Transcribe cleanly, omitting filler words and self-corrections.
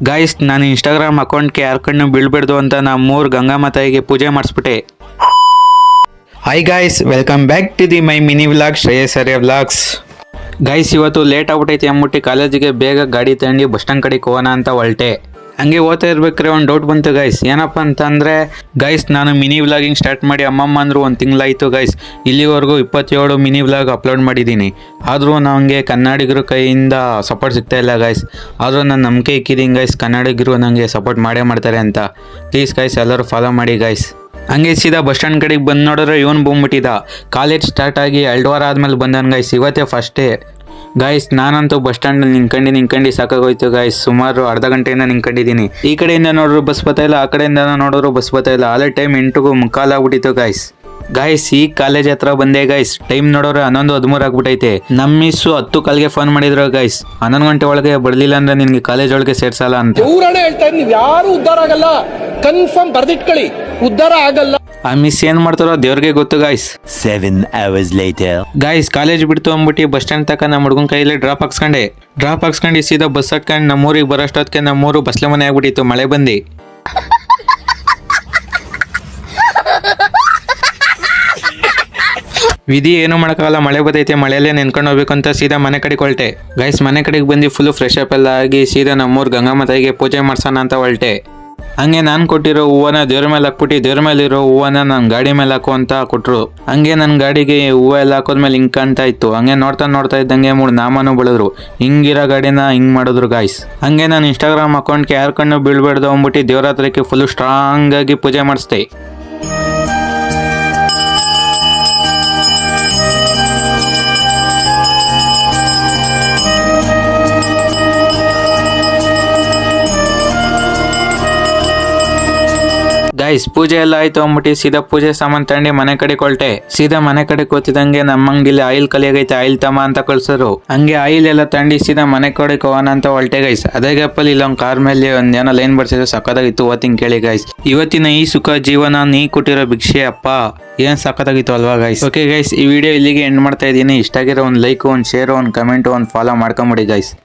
Guys ನಾನು Instagram ಅಕೌಂಟ್ಗೆ ಯಾರ ಕಣ್ಣು ಬೀಳ್ಬಿಡ್ದು ಅಂತ ನಮ್ಮೂರು ಗಂಗಮ್ಮ ತಾಯಿಗೆ ಪೂಜೆ ಮಾಡಿಸ್ಬಿಟ್ಟೆ. Hi guys, welcome back to the my mini vlog Shreyas Arya vlogs. Guys ಇವತ್ತು ಲೇಟ್ ಆಗ್ಬಿಟ್ಟೈತಿ ಅಂದ್ಬಿಟ್ಟು ಕಾಲೇಜಿಗೆ ಬೇಗ ಗಾಡಿ ತಗೊಂಡು ಬಸ್ ಸ್ಟ್ಯಾಂಡ್ ಕಡೆಗೆ ಹೋಗೋಣ ಅಂತ ಹೊರಟೆ. ಹಂಗೆ ಓದ್ತಾ ಇರ್ಬೇಕಾದ್ರೆ ಒಂದು ಡೌಟ್ ಬಂತು ಗೈಸ್. ಏನಪ್ಪ ಅಂತಂದರೆ ಗೈಸ್, ನಾನು ಮಿನಿ ವ್ಲಾಗಿಂಗ್ ಸ್ಟಾರ್ಟ್ ಮಾಡಿ ಅಮ್ಮಮ್ಮ ಅಂದರು 1 ತಿಂಗಳಾಯಿತು ಗೈಸ್. ಇಲ್ಲಿವರೆಗೂ 27 ಮಿನಿ ವ್ಲಾಗ್ ಅಪ್ಲೋಡ್ ಮಾಡಿದ್ದೀನಿ. ಆದರೂ ನನಗೆ ಕನ್ನಡಿಗರ ಕೈಯಿಂದ ಸಪೋರ್ಟ್ ಸಿಗ್ತಾ ಇಲ್ಲ ಗೈಸ್. ಆದರೂ ನಾನು ನಂಬಿಕೆ ಇಕ್ಕಿದ್ದೀನಿ ಗೈಸ್, ಕನ್ನಡಿಗರು ನನಗೆ ಸಪೋರ್ಟ್ ಮಾಡೇ ಮಾಡ್ತಾರೆ ಅಂತ. ಪ್ಲೀಸ್ ಗೈಸ್ ಎಲ್ಲರೂ ಫಾಲೋ ಮಾಡಿ ಗೈಸ್. ಹಂಗೆ ಸೀದಾ ಬಸ್ ಸ್ಟ್ಯಾಂಡ್ ಕಡೆಗೆ ಬಂದು ನೋಡಿದ್ರೆ ಇವನು ಬಂದ್ಬಿಟ್ಟಿದ್ದ. ಕಾಲೇಜ್ ಸ್ಟಾರ್ಟ್ ಆಗಿ 2 ವಾರ ಆದಮೇಲೆ ಬಂದನು ಗೈಸ್. ಇವತ್ತೇ ಫಸ್ಟ್ ಡೇ ಗಾಯ್ಸ್. ನಾನಂತೂ ಬಸ್ ಸ್ಟ್ಯಾಂಡಲ್ಲಿ ನಿಂತ್ಕೊಂಡು ಸಾಕಾಗೋಯ್ತು ಗಾಯ್ಸ್. ಸುಮಾರು ಅರ್ಧ ಗಂಟೆಯಿಂದ ನಿಂತ್ಕೊಂಡಿದ್ದೀನಿ. ಈ ಕಡೆಯಿಂದ ನೋಡಿದ್ರು ಬಸ್ ಬರ್ತಾ ಇಲ್ಲ, ಆ ಕಡೆಯಿಂದ ನೋಡಿದ್ರು ಬಸ್ ಬರ್ತಾ ಇಲ್ಲ. ಆಲೇ ಟೈಮ್ 8:45 ಆಗ್ಬಿಟ್ಟಿತ್ತು ಗಾಯ್ಸ್. ಈ ಕಾಲೇಜ್ ಹತ್ರ ಬಂದೆ ಗಾಯ್ಸ್. ಟೈಮ್ ನೋಡೋರು 11:13 ಆಗ್ಬಿಟ್ಟೈತೆ. ನಮ್ಮ ಮಿಸ್ಸು 10 ಫೋನ್ ಮಾಡಿದ್ರು ಗಾಯ್ಸ್. 11 ಗಂಟೆ ಒಳಗೆ ಬರ್ಲಿಲ್ಲ ಅಂದ್ರೆ ನಿನ್ಗೆ ಕಾಲೇಜ್ ಒಳಗೆ ಸೇರ್ಸಲ್ಲ ಅಂತ. ಹೇಳ್ತಾ ಇದ್ದೀನಿ, ನೀವು ಯಾರು ಉದ್ಧಾರ ಆಗಲ್ಲ, ಕನ್ಫರ್ಮ್ ಬರ್ದಿಟ್ಕೊಳ್ಳಿ, ಉದ್ಧಾರ ಆಗಲ್ಲ. ಆ ಮಿಸ್ ಏನ್ ಮಾಡ್ತಾರೋ ದೇವ್ರಿಗೆ ಗೊತ್ತು guys. 7 hours later. Guys college ಬಿಡ್ತು ಅಂದ್ಬಿಟ್ಟು ಬಸ್ ಸ್ಟ್ಯಾಂಡ್ ತಕ ನಮ್ಮ ಹುಡುಗನ ಕೈಯಲ್ಲಿ ಡ್ರಾಪ್ ಹಾಕ್ಸ್ಕೊಂಡು ಸೀದಾ ಬಸ್ ಹತ್ಕೊಂಡು ನಮ್ಮೂರಿಗೆ ಬರೋಷ್ಟೊತ್ತಿಗೆ ನಮ್ಮೂರು ಬಸ್ಲೆ ಮನೆ ಆಗ್ಬಿಟ್ಟಿತ್ತು ಮಳೆ ಬಂದು. ವಿಧಿ ಏನು ಮಾಡೋಕ್ಕಾಗಲ್ಲ, ಮಳೆ ಬರ್ತೈತೆ, ಮಳೆಯಲ್ಲೇ ನೆನ್ಕೊಂಡು ಹೋಗ್ಬೇಕು ಅಂತ ಸೀದಾ ಮನೆ ಕಡೆಗೆ ಹೊರಟೆ ಗೈಸ್. ಮನೆ ಕಡೆಗೆ ಬಂದು ಫುಲ್ಲು ಫ್ರೆಶ್ ಅಪ್ ಎಲ್ಲ ಆಗಿ ಸೀದಾ ನಮ್ಮೂರು ಗಂಗಮ್ಮ ತಾಯಿಗೆ ಪೂಜೆ ಮಾಡ್ಸೋಣ ಅಂತ ಹೊರಟೆ. ಹಂಗೆ ನಾನು ಕೊಟ್ಟಿರೋ ಹೂವನ್ನ ದೇವ್ರ ಮೇಲೆ ಹಾಕ್ಬಿಟ್ಟು ದೇವ್ರ ಮೇಲೆ ಇರೋ ಹೂವನ್ನ ನನ್ನ ಗಾಡಿ ಮೇಲೆ ಹಾಕು ಅಂತ ಕೊಟ್ಟರು. ಹಂಗೆ ನನ್ನ ಗಾಡಿಗೆ ಹೂವು ಎಲ್ಲ ಹಾಕೋದ್ಮೇಲೆ ಹಿಂಗೆ ಕಾಣ್ತಾ ಇತ್ತು. ಹಂಗೆ ನೋಡ್ತಾ ಇದ್ದಂಗೆ 3 ನಾಮನೂ ಬೆಳೆದ್ರು. ಹಿಂಗಿರೋ ಗಾಡಿನ ಹಿಂಗೆ ಮಾಡಿದ್ರು ಗಾಯ್ಸ್. ಹಂಗೆ ನಾನು ಇನ್ಸ್ಟಾಗ್ರಾಮ್ ಅಕೌಂಟ್ಗೆ ಯಾರ ಕಣ್ಣು ಬೀಳ್ಬೇಡ್ದು ಅಂದ್ಬಿಟ್ಟು ದೇವ್ರ ಹತ್ರಕ್ಕೆ ಫುಲ್ಲು ಸ್ಟ್ರಾಂಗ್ ಆಗಿ ಪೂಜೆ ಮಾಡಿಸ್ದೆ. ಗೈಸ್ ಪೂಜೆ ಎಲ್ಲ ಆಯ್ತು ಅಂದ್ಬಿಟ್ಟು ಸೀದಾ ಪೂಜೆ ಸಾಮಾನು ತಗೊಂಡು ಮನೆ ಕಡೆ ಹೊರಟೆ. ಸೀದಾ ಮನೆ ಕಡೆ ಕೂತಿದಂಗೆ ನಮ್ಮ ಅಂಗಡಿಲಿ ಆಯಿಲ್ ಖಾಲಿಯಾಗೈತೆ, ಆಯಿಲ್ ತಮ್ಮ ಅಂತ ಕಳ್ಸೋರು. ಹಂಗೆ ಆಯಿಲ್ ಎಲ್ಲ ತಗೊಂಡು ಸೀದಾ ಮನೆ ಕಡೆ ಹೋಗೋಣ ಅಂತ ಹೊರಟೆ ಗೈಸ್. ಅದೇ ಗ್ಯಾಪಲ್ಲಿ ಇಲ್ಲೊಂದು ಕಾರ್ ಮೇಲೆ ಒಂದೇನೋ ಲೈನ್ ಬರ್ಸಿದ್ರೆ ಸಕ್ಕತ್ತಾಗಿತ್ತು. ಓದ್ತೀನಿ ಕೇಳಿ ಗೈಸ್. ಇವತ್ತಿನ ಈ ಸುಖ ಜೀವನ ನೀ ಕೊಟ್ಟಿರೋ ಭಿಕ್ಷೆ ಅಪ್ಪ, ಏನ್ ಸಕ್ಕತ್ತಾಗಿತ್ತು ಅಲ್ವಾ ಗೈಸ್. ಓಕೆ ಗೈಸ್, ಈ ವಿಡಿಯೋ ಇಲ್ಲಿಗೆ ಎಂಡ್ ಮಾಡ್ತಾ ಇದ್ದೀನಿ. ಇಷ್ಟ ಆಗಿರೋ ಒಂದು ಲೈಕ್, ಒಂದು ಶೇರ್, ಒಂದು ಕಮೆಂಟ್, ಒಂದು ಫಾಲೋ ಮಾಡ್ಕೊಂಬಿಡಿ ಗೈಸ್.